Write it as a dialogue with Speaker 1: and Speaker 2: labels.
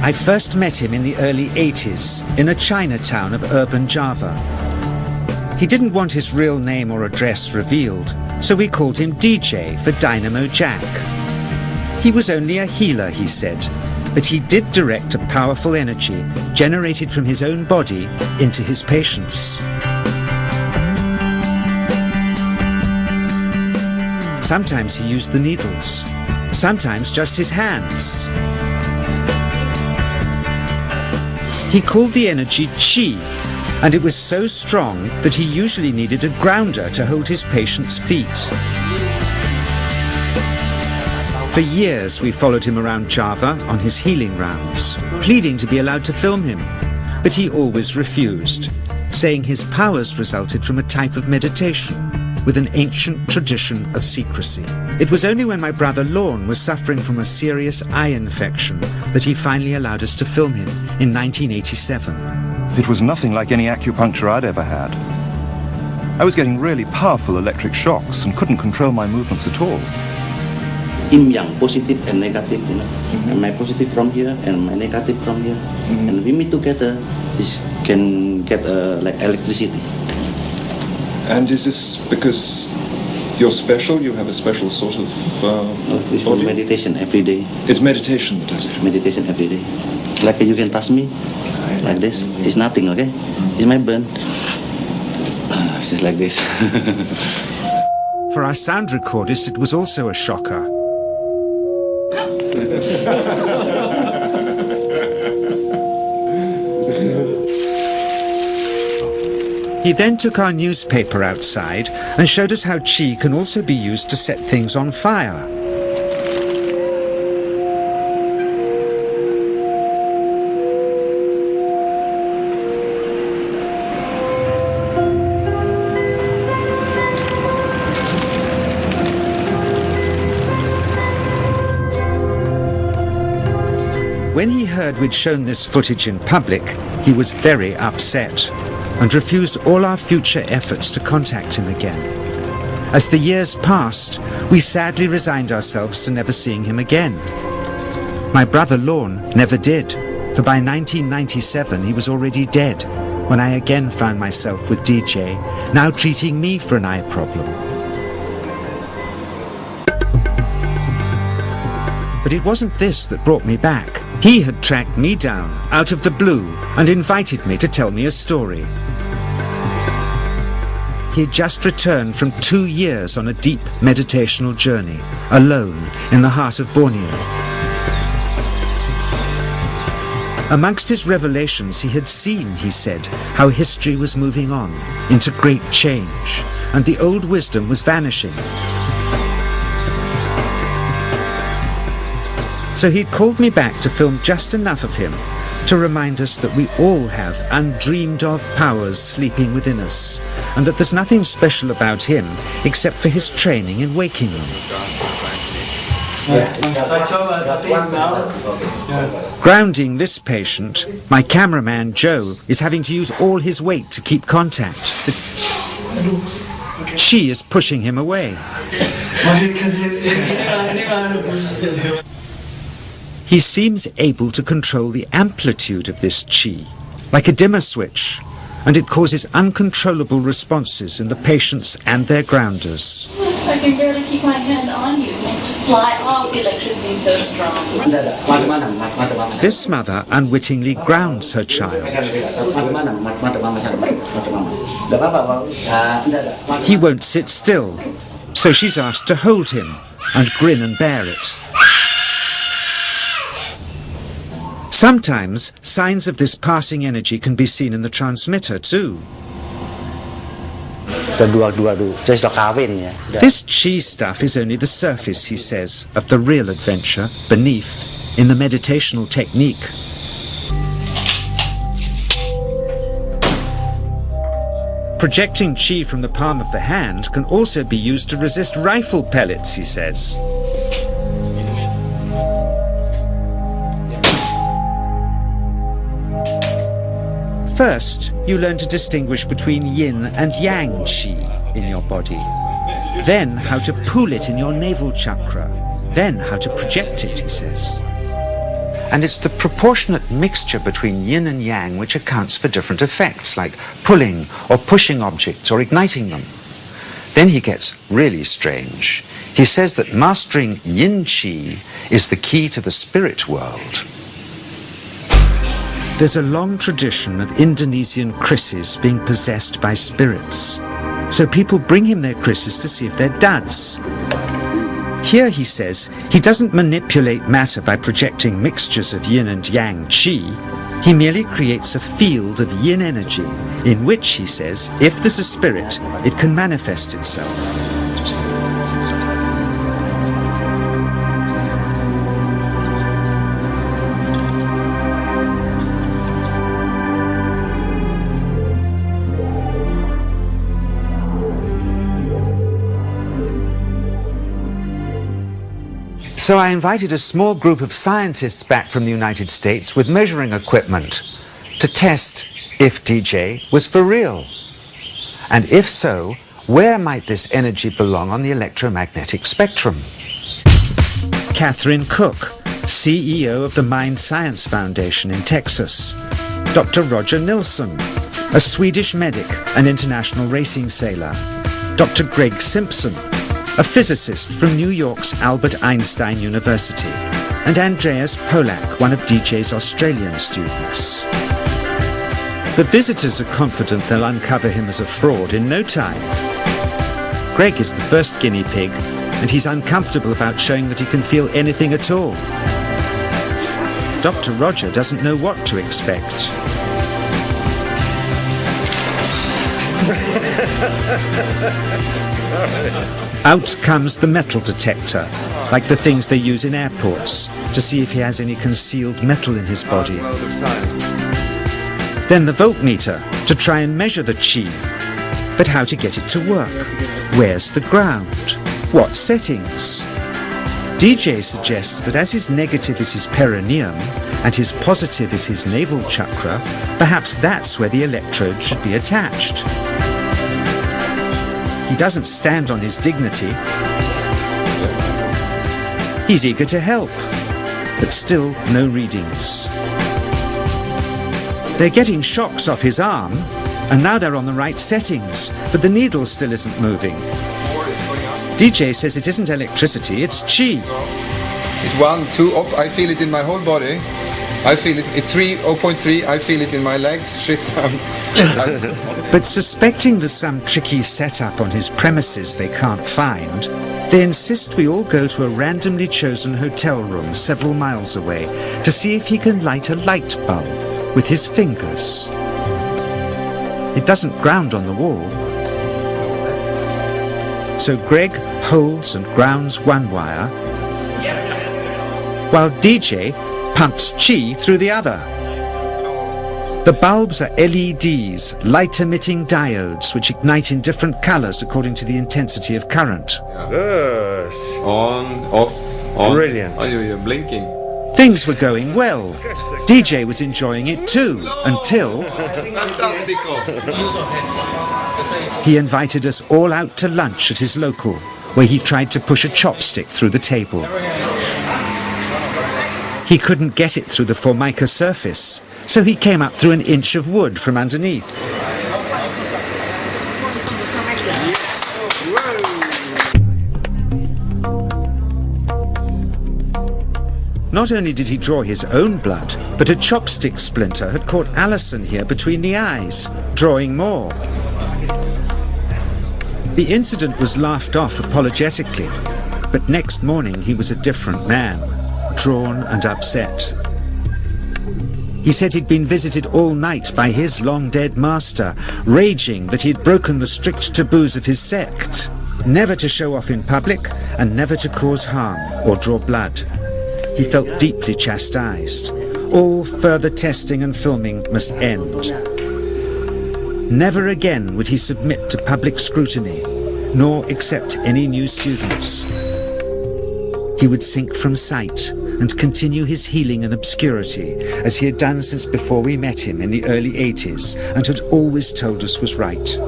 Speaker 1: I first met him in the early 80s in a Chinatown of urban Java. He didn't want his real name or address revealed, so we called him DJ for Dynamo Jack. He was only a healer, he said, but he did direct a powerful energy generated from his own body into his patients. Sometimes he used the needles, sometimes just his hands. He called the energy Chi, and it was so strong that he usually needed a grounder to hold his patients' feet. For years we followed him around Java on his healing rounds, pleading to be allowed to film him, but he always refused, saying his powers resulted from a type of meditation with an ancient tradition of secrecy. It was only when my brother Lorne was suffering from a serious eye infection that he finally allowed us to film him in 1987.
Speaker 2: It was nothing like any acupuncture I'd ever had. I was getting really powerful electric shocks and couldn't control my movements at all.
Speaker 3: Yin yang, positive and negative, you know. And my positive from here and my negative from here. And we meet together, this can get like electricity.
Speaker 2: And is this because you're special? You have a special sort of
Speaker 3: It's for meditation every day.
Speaker 2: It's meditation that does it?
Speaker 3: Meditation every day. Like you can touch me, like this. It's nothing, okay? It's my burn. It's just like this.
Speaker 1: For our sound recordist, it was also a shocker. He then took our newspaper outside and showed us how Chi can also be used to set things on fire. When he heard we'd shown this footage in public, he was very upset and refused all our future efforts to contact him again. As the years passed, we sadly resigned ourselves to never seeing him again. My brother Lorne never did, for by 1997 he was already dead when I again found myself with DJ, now treating me for an eye problem. But it wasn't this that brought me back. He had tracked me down out of the blue and invited me to tell me a story. He had just returned from 2 years on a deep meditational journey, alone in the heart of Borneo. Amongst his revelations, he had seen, he said, how history was moving on into great change, and the old wisdom was vanishing. So he'd called me back to film just enough of him to remind us that we all have undreamed of powers sleeping within us, and that there's nothing special about him except for his training in waking them. Grounding this patient, my cameraman Joe is having to use all his weight to keep contact. She is pushing him away. He seems able to control the amplitude of this Chi, like a dimmer switch, and it causes uncontrollable responses in the patients and their grounders.
Speaker 4: I can barely keep my hand on you. It wants to fly off. The electricity is so strong.
Speaker 1: This mother unwittingly grounds her child. He won't sit still, so she's asked to hold him and grin and bear it. Sometimes signs of this passing energy can be seen in the transmitter too. This Chi stuff is only the surface, he says, of the real adventure beneath, in the meditational technique. Projecting Chi from the palm of the hand can also be used to resist rifle pellets, he says. First, you learn to distinguish between yin and yang Chi in your body. Then how to pool it in your navel chakra. Then how to project it, he says. And it's the proportionate mixture between yin and yang which accounts for different effects, like pulling or pushing objects or igniting them. Then he gets really strange. He says that mastering yin chi is the key to the spirit world. There's a long tradition of Indonesian krises being possessed by spirits. So people bring him their krises to see if they're duds. Here, he says, he doesn't manipulate matter by projecting mixtures of yin and yang chi. He merely creates a field of yin energy in which, he says, if there's a spirit, it can manifest itself. So I invited a small group of scientists back from the United States with measuring equipment to test if DJ was for real. And if so, where might this energy belong on the electromagnetic spectrum? Catherine Cook, CEO of the Mind Science Foundation in Texas. Dr. Roger Nilsson, a Swedish medic and international racing sailor. Dr. Greg Simpson, a physicist from New York's Albert Einstein University, and Andreas Polak, one of DJ's Australian students. The visitors are confident they'll uncover him as a fraud in no time. Greg is the first guinea pig, and he's uncomfortable about showing that he can feel anything at all. Dr. Roger doesn't know what to expect. Out comes the metal detector, like the things they use in airports, to see if he has any concealed metal in his body. Then the voltmeter, to try and measure the chi. But how to get it to work? Where's the ground? What settings? DJ suggests that as his negative is his perineum, and his positive is his navel chakra, perhaps that's where the electrode should be attached. He doesn't stand on his dignity. He's eager to help, but still no readings. They're getting shocks off his arm, and now they're on the right settings, but the needle still isn't moving. DJ says it isn't electricity, it's chi.
Speaker 5: It's 1, 2, up, I feel it in my whole body. I feel it at 3, 0.3, I feel it in my legs. Shit.
Speaker 1: But suspecting there's some tricky setup on his premises they can't find, they insist we all go to a randomly chosen hotel room several miles away to see if he can light a light bulb with his fingers. It doesn't ground on the wall. So Greg holds and grounds one wire, while DJ pumps chi through the other. The bulbs are LEDs, light-emitting diodes, which ignite in different colors according to the intensity of current.
Speaker 6: Yes.
Speaker 5: On, off, on.
Speaker 6: Brilliant.
Speaker 5: Oh, you're blinking.
Speaker 1: Things were going well. DJ was enjoying it too, until he invited us all out to lunch at his local, where he tried to push a chopstick through the table. He couldn't get it through the formica surface, so he came up through an inch of wood from underneath. Not only did he draw his own blood, but a chopstick splinter had caught Alison here between the eyes, drawing more. The incident was laughed off apologetically, but next morning he was a different man, drawn and upset. He said he'd been visited all night by his long-dead master, raging that he'd broken the strict taboos of his sect, never to show off in public and never to cause harm or draw blood. He felt deeply chastised. All further testing and filming must end. Never again would he submit to public scrutiny, nor accept any new students. He would sink from sight and continue his healing in obscurity, as he had done since before we met him in the early 80s and had always told us was right.